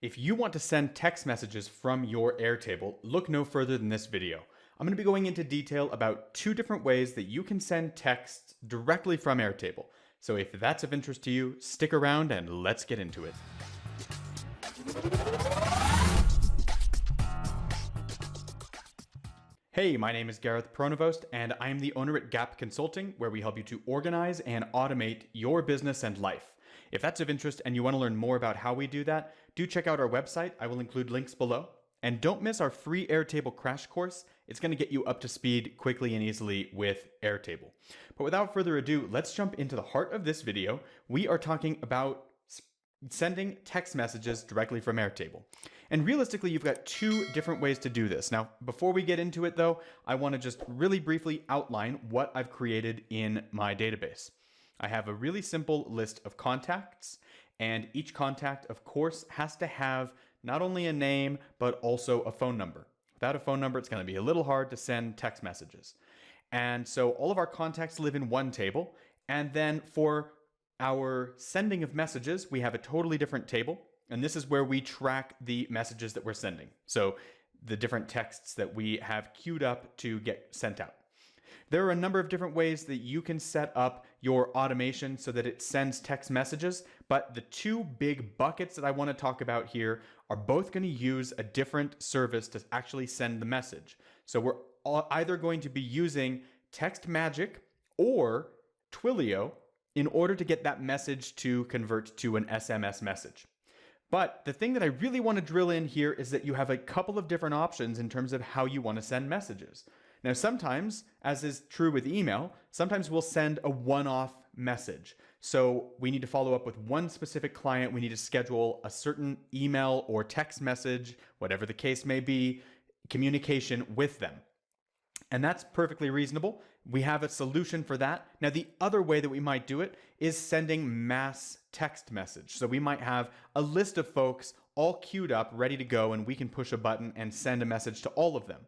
If you want to send text messages from your Airtable, look no further than this video. I'm going to be going into detail about 2 different ways that you can send texts directly from Airtable. So if that's of interest to you, stick around and let's get into it. Hey, my name is Gareth Pronovost, and I'm the owner at Gap Consulting, where we help you to organize and automate your business and life. If that's of interest and you want to learn more about how we do that, do check out our website. I will include links below. And don't miss our free Airtable crash course. It's going to get you up to speed quickly and easily with Airtable. But without further ado, let's jump into the heart of this video. We are talking about sending text messages directly from Airtable. And realistically, you've got 2 different ways to do this. Now, before we get into it though, I want to just really briefly outline what I've created in my database. I have a really simple list of contacts, and each contact, of course, has to have not only a name, but also a phone number. Without a phone number, it's going to be a little hard to send text messages. And so all of our contacts live in one table. And then for our sending of messages, we have a totally different table. And this is where we track the messages that we're sending. So the different texts that we have queued up to get sent out. There are a number of different ways that you can set up your automation so that it sends text messages, but the 2 big buckets that I want to talk about here are both going to use a different service to actually send the message. So we're either going to be using TextMagic or Twilio in order to get that message to convert to an SMS message. But the thing that I really want to drill in here is that you have a couple of different options in terms of how you want to send messages. Now, sometimes, as is true with email, sometimes we'll send a one-off message. So we need to follow up with one specific client. We need to schedule a certain email or text message, whatever the case may be, communication with them. And that's perfectly reasonable. We have a solution for that. Now, the other way that we might do it is sending mass text message. So we might have a list of folks all queued up, ready to go, and we can push a button and send a message to all of them.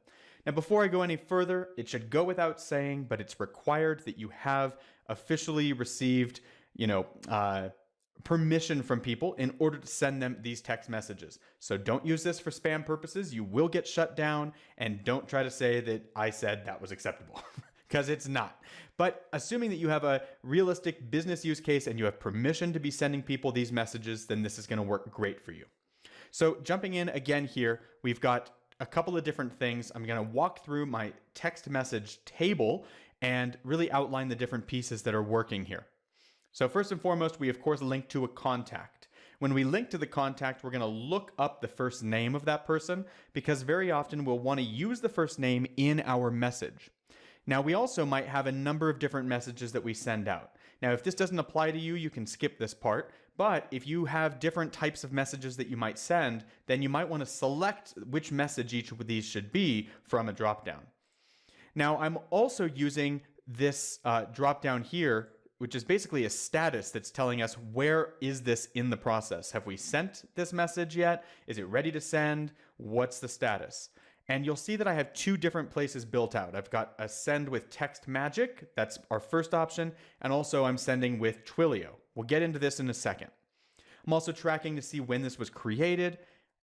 Now, before I go any further, it should go without saying, but it's required that you have officially received, permission from people in order to send them these text messages. So don't use this for spam purposes. You will get shut down, and don't try to say that I said that was acceptable because it's not. But assuming that you have a realistic business use case and you have permission to be sending people these messages, then this is going to work great for you. So jumping in again here, we've got a couple of different things. I'm going to walk through my text message table and really outline the different pieces that are working here. So first and foremost, we of course link to a contact. When we link to the contact, we're going to look up the first name of that person because very often we'll want to use the first name in our message. Now, we also might have a number of different messages that we send out. Now, if this doesn't apply to you, you can skip this part. But if you have different types of messages that you might send, then you might want to select which message each of these should be from a dropdown. Now, I'm also using this dropdown here, which is basically a status that's telling us where is this in the process. Have we sent this message yet? Is it ready to send? What's the status? And you'll see that I have 2 different places built out. I've got a send with TextMagic, that's our first option, and also I'm sending with Twilio. We'll get into this in a second. I'm also tracking to see when this was created,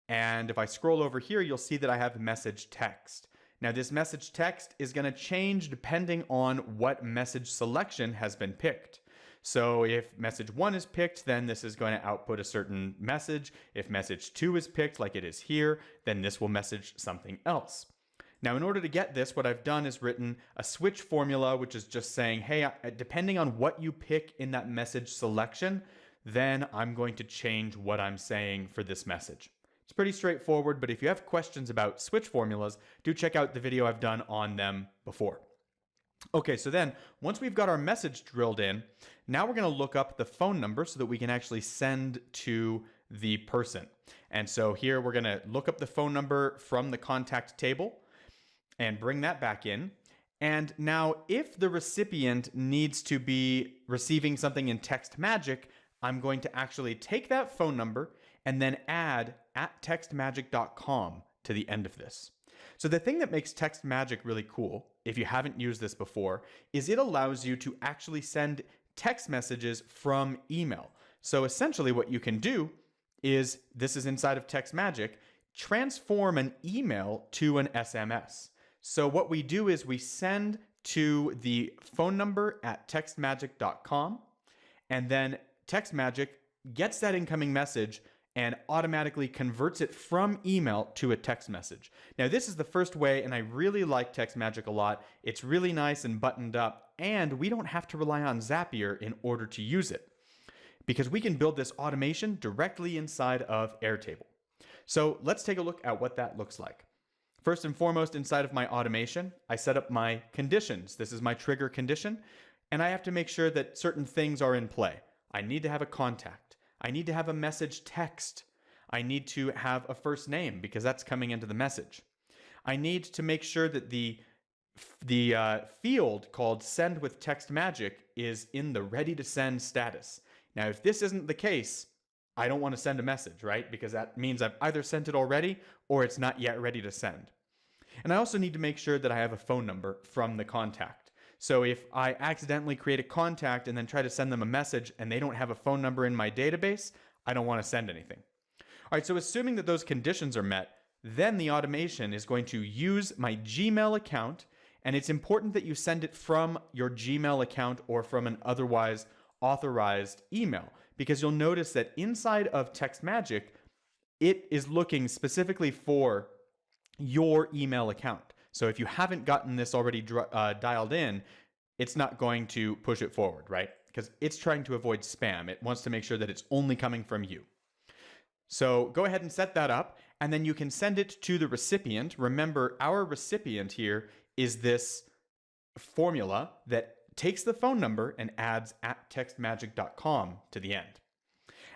and if I scroll over here, you'll see that I have message text. Now, this message text is going to change depending on what message selection has been picked. So if message 1 is picked, then this is going to output a certain message. If message 2 is picked, like it is here, then this will message something else. Now, in order to get this, what I've done is written a switch formula, which is just saying, hey, depending on what you pick in that message selection, then I'm going to change what I'm saying for this message. It's pretty straightforward, but if you have questions about switch formulas, do check out the video I've done on them before. Okay, so then once we've got our message drilled in, now we're going to look up the phone number so that we can actually send to the person. And so here we're going to look up the phone number from the contact table and bring that back in. And now if the recipient needs to be receiving something in TextMagic, I'm going to actually take that phone number and then add @textmagic.com to the end of this. So the thing that makes TextMagic really cool, if you haven't used this before, is it allows you to actually send text messages from email. So essentially what you can do is, this is inside of TextMagic, transform an email to an SMS. So what we do is we send to the phone number at textmagic.com, and then TextMagic gets that incoming message and automatically converts it from email to a text message. Now, this is the first way, and I really like TextMagic a lot. It's really nice and buttoned up, and we don't have to rely on Zapier in order to use it, because we can build this automation directly inside of Airtable. So let's take a look at what that looks like. First and foremost, inside of my automation, I set up my conditions. This is my trigger condition, and I have to make sure that certain things are in play. I need to have a contact. I need to have a message text. I need to have a first name because that's coming into the message. I need to make sure that the field called Send with TextMagic is in the ready to send status. Now, if this isn't the case, I don't want to send a message, right? Because that means I've either sent it already or it's not yet ready to send. And I also need to make sure that I have a phone number from the contact. So if I accidentally create a contact and then try to send them a message and they don't have a phone number in my database, I don't want to send anything. All right, so assuming that those conditions are met, then the automation is going to use my Gmail account, and it's important that you send it from your Gmail account or from an otherwise authorized email, because you'll notice that inside of TextMagic, it is looking specifically for your email account. So if you haven't gotten this already dialed in, it's not going to push it forward, right? Because it's trying to avoid spam. It wants to make sure that it's only coming from you. So go ahead and set that up, and then you can send it to the recipient. Remember, our recipient here is this formula that takes the phone number and adds @textmagic.com to the end.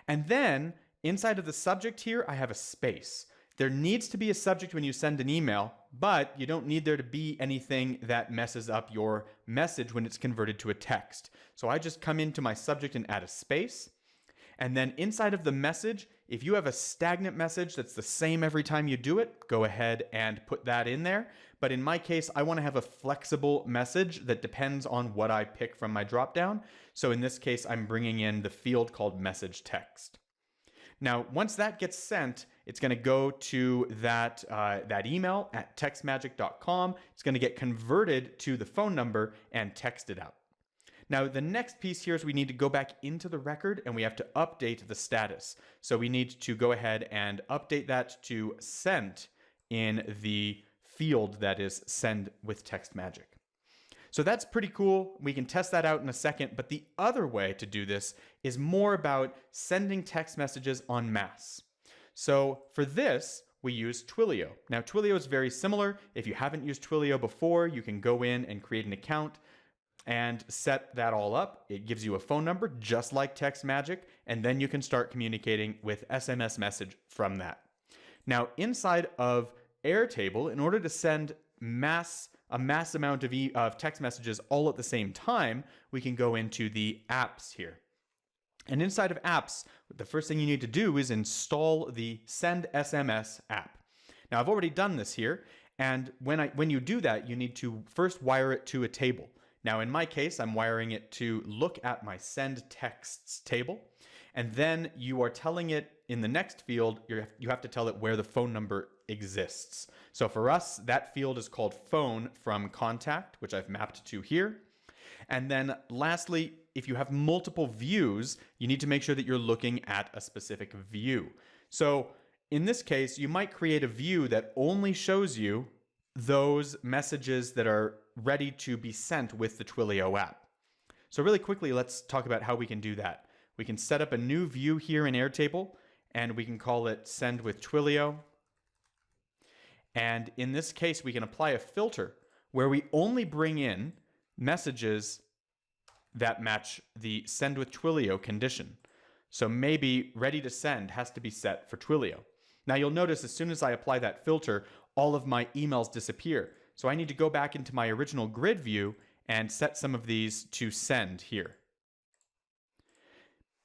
And then inside of the subject here, I have a space. There needs to be a subject when you send an email, but you don't need there to be anything that messes up your message when it's converted to a text. So I just come into my subject and add a space. And then inside of the message, if you have a stagnant message that's the same every time you do it, go ahead and put that in there. But in my case, I want to have a flexible message that depends on what I pick from my dropdown. So in this case, I'm bringing in the field called message text. Now, once that gets sent, it's going to go to that email at textmagic.com. It's going to get converted to the phone number and texted out. Now, the next piece here is we need to go back into the record and we have to update the status. So we need to go ahead and update that to sent in the field that is send with TextMagic. So that's pretty cool. We can test that out in a second, but the other way to do this is more about sending text messages en masse. So for this, we use Twilio. Now, Twilio is very similar. If you haven't used Twilio before, you can go in and create an account and set that all up. It gives you a phone number just like TextMagic, and then you can start communicating with SMS message from that. Now, inside of Airtable, in order to send a mass amount of text messages all at the same time, we can go into the apps here. And inside of apps, the first thing you need to do is install the Send SMS app. Now, I've already done this here, and when you do that, you need to first wire it to a table. Now, in my case, I'm wiring it to look at my send texts table, and then you are telling it in the next field, you have to tell it where the phone number exists. So for us, that field is called phone from contact, which I've mapped to here. And then lastly, if you have multiple views, you need to make sure that you're looking at a specific view. So in this case, you might create a view that only shows you those messages that are ready to be sent with the Twilio app. So really quickly, let's talk about how we can do that. We can set up a new view here in Airtable, and we can call it Send with Twilio. And in this case, we can apply a filter where we only bring in messages that match the Send with Twilio condition. So maybe ready to send has to be set for Twilio. Now you'll notice as soon as I apply that filter, all of my emails disappear. So I need to go back into my original grid view and set some of these to send here.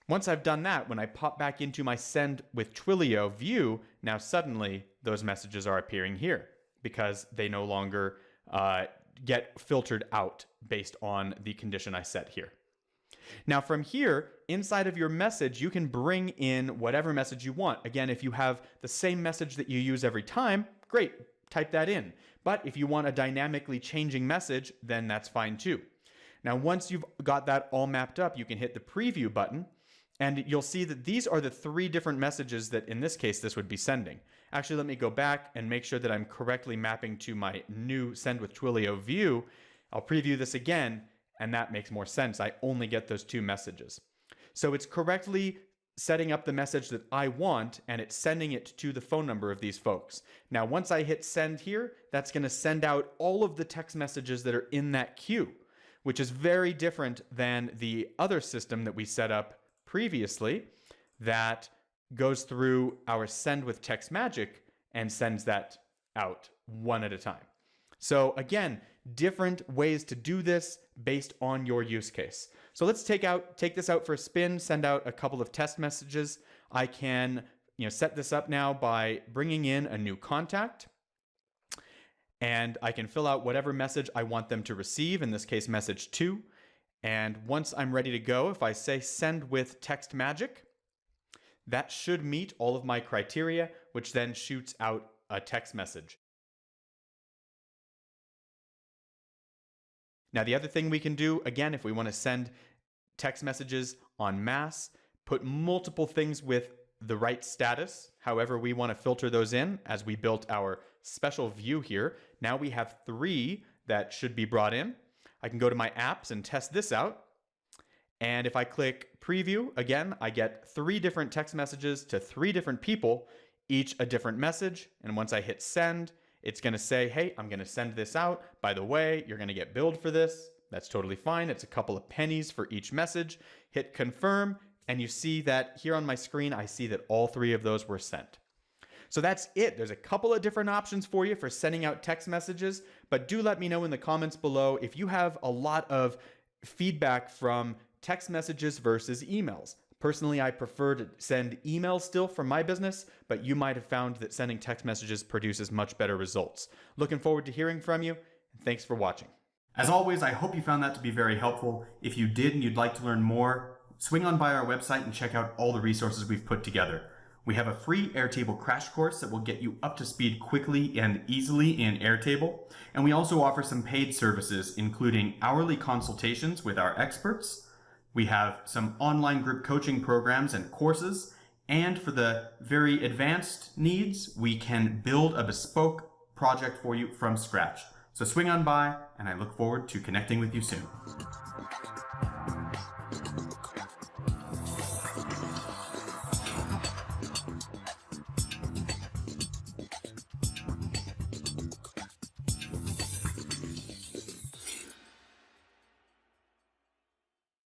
Once I've done that, when I pop back into my Send with Twilio view, now suddenly those messages are appearing here because they no longer get filtered out based on the condition I set here. Now from here, inside of your message, you can bring in whatever message you want. Again, if you have the same message that you use every time, great, type that in. But if you want a dynamically changing message, then that's fine too. Now, once you've got that all mapped up, you can hit the preview button, and you'll see that these are the 3 different messages that in this case, this would be sending. Actually, let me go back and make sure that I'm correctly mapping to my new Send with Twilio view. I'll preview this again, and that makes more sense. I only get those 2 messages. So it's correctly setting up the message that I want, and it's sending it to the phone number of these folks. Now, once I hit send here, that's going to send out all of the text messages that are in that queue, which is very different than the other system that we set up previously that goes through our Send with TextMagic and sends that out one at a time. So again, different ways to do this based on your use case. So let's take this out for a spin, send out a couple of test messages. I can, set this up now by bringing in a new contact, and I can fill out whatever message I want them to receive, in this case, message 2. And once I'm ready to go, if I say send with TextMagic, that should meet all of my criteria, which then shoots out a text message. Now, the other thing we can do, again, if we want to send text messages en masse, put multiple things with the right status, however we want to filter those in, as we built our special view here. Now we have 3 that should be brought in. I can go to my apps and test this out. And if I click preview, again, I get 3 different text messages to 3 different people, each a different message. And once I hit send, it's going to say, hey, I'm going to send this out. By the way, you're going to get billed for this. That's totally fine. It's a couple of pennies for each message. Hit confirm, and you see that here on my screen, I see that all 3 of those were sent. So that's it. There's a couple of different options for you for sending out text messages, but do let me know in the comments below if you have a lot of feedback from text messages versus emails. Personally, I prefer to send emails still for my business, but you might have found that sending text messages produces much better results. Looking forward to hearing from you, and thanks for watching. As always, I hope you found that to be very helpful. If you did and you'd like to learn more, swing on by our website and check out all the resources we've put together. We have a free Airtable crash course that will get you up to speed quickly and easily in Airtable. And we also offer some paid services, including hourly consultations with our experts. We have some online group coaching programs and courses. And for the very advanced needs, we can build a bespoke project for you from scratch. So swing on by, and I look forward to connecting with you soon.